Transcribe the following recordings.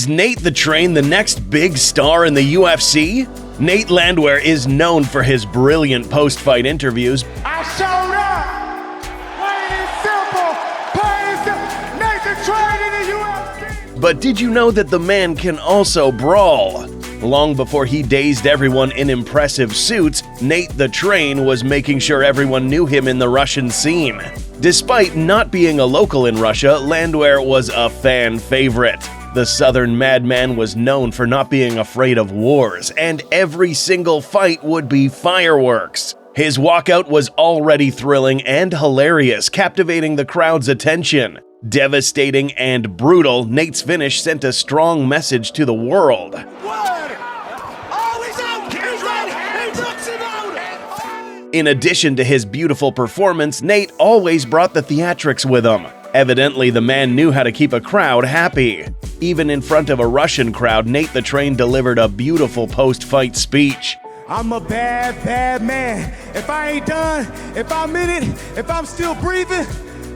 Is Nate the Train the next big star in the UFC? Nate Landwehr is known for his brilliant post-fight interviews. I showed up! Plain and simple! Nate the Train in the UFC! But did you know that the man can also brawl? Long before he dazed everyone in impressive suits, Nate the Train was making sure everyone knew him in the Russian scene. Despite not being a local in Russia, Landwehr was a fan favorite. The Southern madman was known for not being afraid of wars, and every single fight would be fireworks. His walkout was already thrilling and hilarious, captivating the crowd's attention. Devastating and brutal, Nate's finish sent a strong message to the world. In addition to his beautiful performance, Nate always brought the theatrics with him. Evidently, the man knew how to keep a crowd happy. Even in front of a Russian crowd, Nate the Train delivered a beautiful post-fight speech. I'm a bad, bad man. If I ain't done, if I'm in it, if I'm still breathing,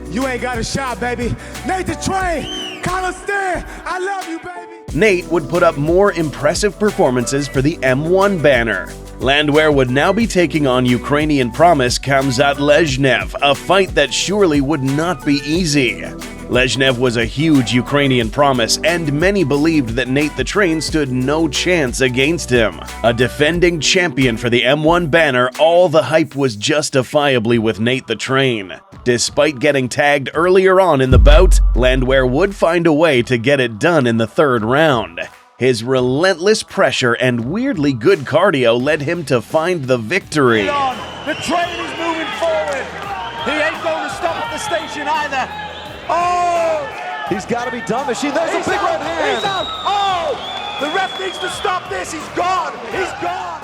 you ain't got a shot, baby. Nate the Train, Coliseum, I love you, baby. Nate would put up more impressive performances for the M1 banner. Landwehr would now be taking on Ukrainian promise Khamzat Lezhnev, a fight that surely would not be easy. Lezhnev was a huge Ukrainian promise, and many believed that Nate the Train stood no chance against him. A defending champion for the M1 banner, all the hype was justifiably with Nate the Train. Despite getting tagged earlier on in the bout, Landwehr would find a way to get it done in the third round. His relentless pressure and weirdly good cardio led him to find the victory. The train is moving forward. He ain't going to stop at the station either. Oh! He's got to be done, Machine. There's a big right hand. He's out. Oh! The ref needs to stop this. He's gone. He's gone.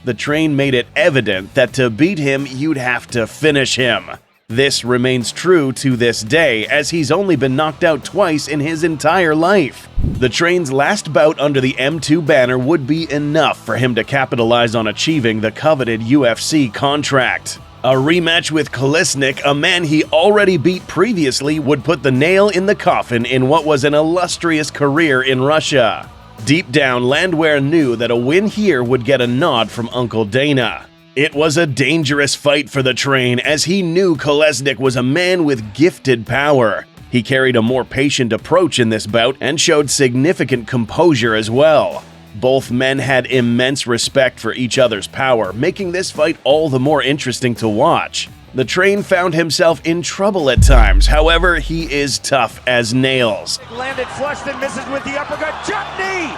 The Train made it evident that to beat him, you'd have to finish him. This remains true to this day, as he's only been knocked out twice in his entire life. The Train's last bout under the M2 banner would be enough for him to capitalize on achieving the coveted UFC contract. A rematch with Kolesnik, a man he already beat previously, would put the nail in the coffin in what was an illustrious career in Russia. Deep down, Landwehr knew that a win here would get a nod from Uncle Dana. It was a dangerous fight for the Train, as he knew Kolesnik was a man with gifted power. He carried a more patient approach in this bout and showed significant composure as well. Both men had immense respect for each other's power, making this fight all the more interesting to watch. The Train found himself in trouble at times, however, he is tough as nails. Landed flush, then misses with the uppercut. Jump knee!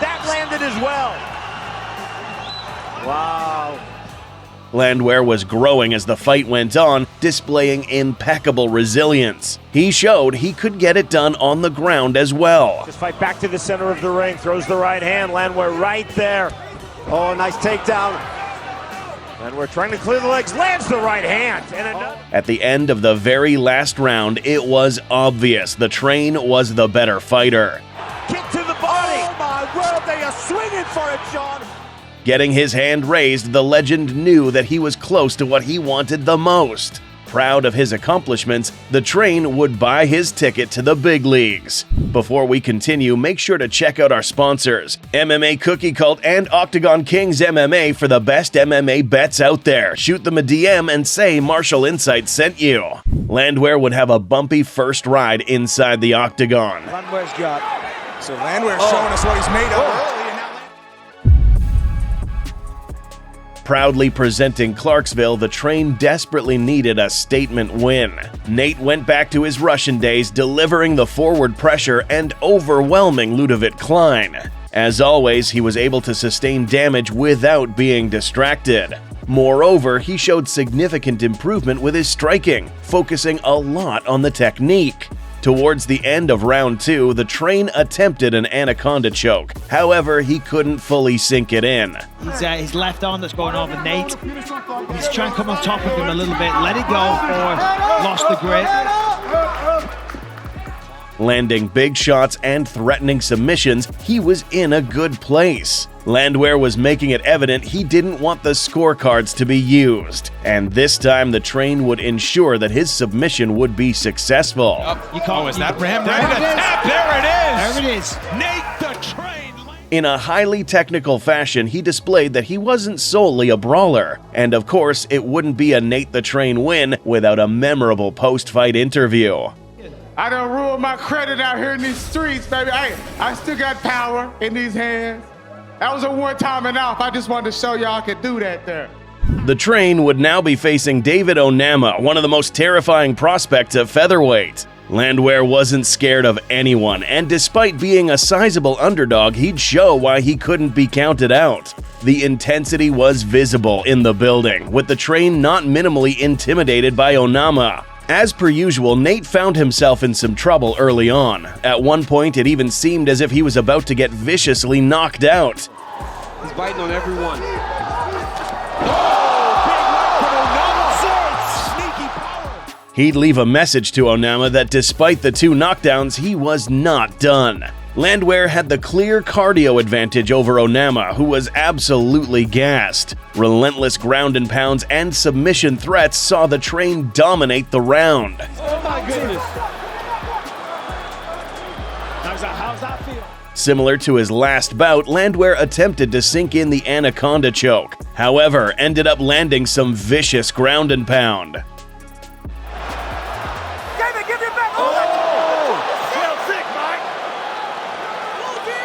That landed as well. Wow. Landwehr was growing as the fight went on, displaying impeccable resilience. He showed he could get it done on the ground as well. Just fight back to the center of the ring, throws the right hand, Landwehr right there. Oh, nice takedown. Landwehr trying to clear the legs, lands the right hand. And another. At the end of the very last round, it was obvious the Train was the better fighter. Kick to the body. Oh my word, they are swinging for it, John. Getting his hand raised, the legend knew that he was close to what he wanted the most. Proud of his accomplishments, the Train would buy his ticket to the big leagues. Before we continue, make sure to check out our sponsors, MMA Cookie Cult and Octagon Kings MMA, for the best MMA bets out there. Shoot them a DM and say Martial Insight sent you. Landwehr would have a bumpy first ride inside the Octagon. Landwehr's got. So Landwehr's showing us what he's made of early. Proudly presenting Clarksville, the Train desperately needed a statement win. Nate went back to his Russian days, delivering the forward pressure and overwhelming Ludovic Klein. As always, he was able to sustain damage without being distracted. Moreover, he showed significant improvement with his striking, focusing a lot on the technique. Towards the end of round 2, the Train attempted an anaconda choke. However, he couldn't fully sink it in. His left arm that's going over Nate. He's trying to come on top of him a little bit. Let it go or lost the grip. Landing big shots and threatening submissions, he was in a good place. Landwehr was making it evident he didn't want the scorecards to be used, and this time the Train would ensure that his submission would be successful. You can't. Is that for him? There it is. There it is. Nate the In a highly technical fashion, he displayed that he wasn't solely a brawler, and of course, it wouldn't be a Nate the Train win without a memorable post-fight interview. I done ruined my credit out here in these streets, baby. I still got power in these hands. That was a one-time and off. I just wanted to show y'all I could do that there. The Train would now be facing David Onama, one of the most terrifying prospects at featherweight. Landwehr wasn't scared of anyone, and despite being a sizable underdog, he'd show why he couldn't be counted out. The intensity was visible in the building, with the Train not minimally intimidated by Onama. As per usual, Nate found himself in some trouble early on. At one point, it even seemed as if he was about to get viciously knocked out. He's biting on everyone. He'd leave a message to Onama that despite the 2 knockdowns, he was not done. Landwehr had the clear cardio advantage over Onama, who was absolutely gassed. Relentless ground and pounds and submission threats saw the Train dominate the round. Oh my goodness. How's that feel? Similar to his last bout, Landwehr attempted to sink in the Anaconda choke, however, ended up landing some vicious ground and pound.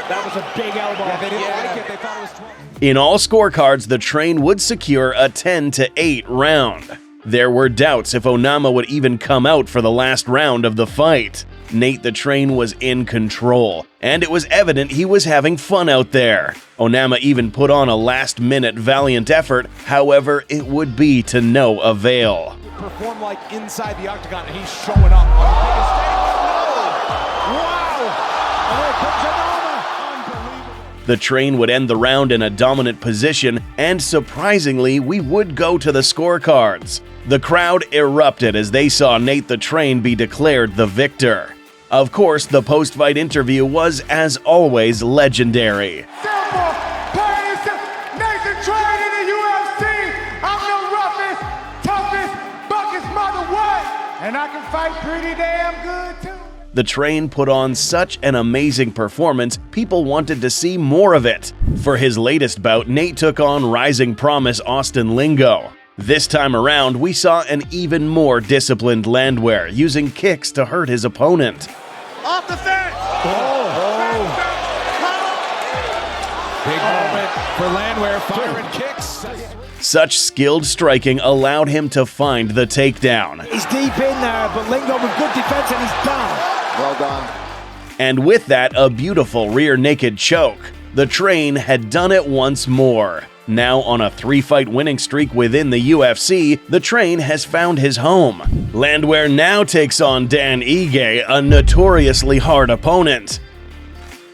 That was a big elbow. Yeah, they didn't like it. They thought it was 12. In all scorecards, the Train would secure a 10-8 round. There were doubts if Onama would even come out for the last round of the fight. Nate the Train was in control, and it was evident he was having fun out there. Onama even put on a last-minute valiant effort, however, it would be to no avail. Perform like inside the Octagon, and he's showing up on the biggest stage. Wow! And there comes Onama. The Train would end the round in a dominant position, and surprisingly, we would go to the scorecards. The crowd erupted as they saw Nate the Train be declared the victor. Of course, the post-fight interview was, as always, legendary. Simple, plain and simple. Nate the Train in the UFC. I'm the roughest, toughest, buckest mother what? And I can fight pretty damn good too. The Train put on such an amazing performance, people wanted to see more of it. For his latest bout, Nate took on rising promise Austin Lingo. This time around, we saw an even more disciplined Landwehr, using kicks to hurt his opponent. Off the fence! Big moment for Landwehr, firing kicks. Such skilled striking allowed him to find the takedown. He's deep in there, but Lingo with good defense and he's down. Well done. And with that, a beautiful rear naked choke. The Train had done it once more. Now on a 3-fight winning streak within the UFC, the Train has found his home. Landwehr now takes on Dan Ige, a notoriously hard opponent.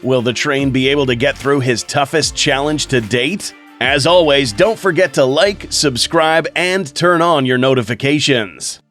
Will the Train be able to get through his toughest challenge to date? As always, don't forget to like, subscribe, and turn on your notifications.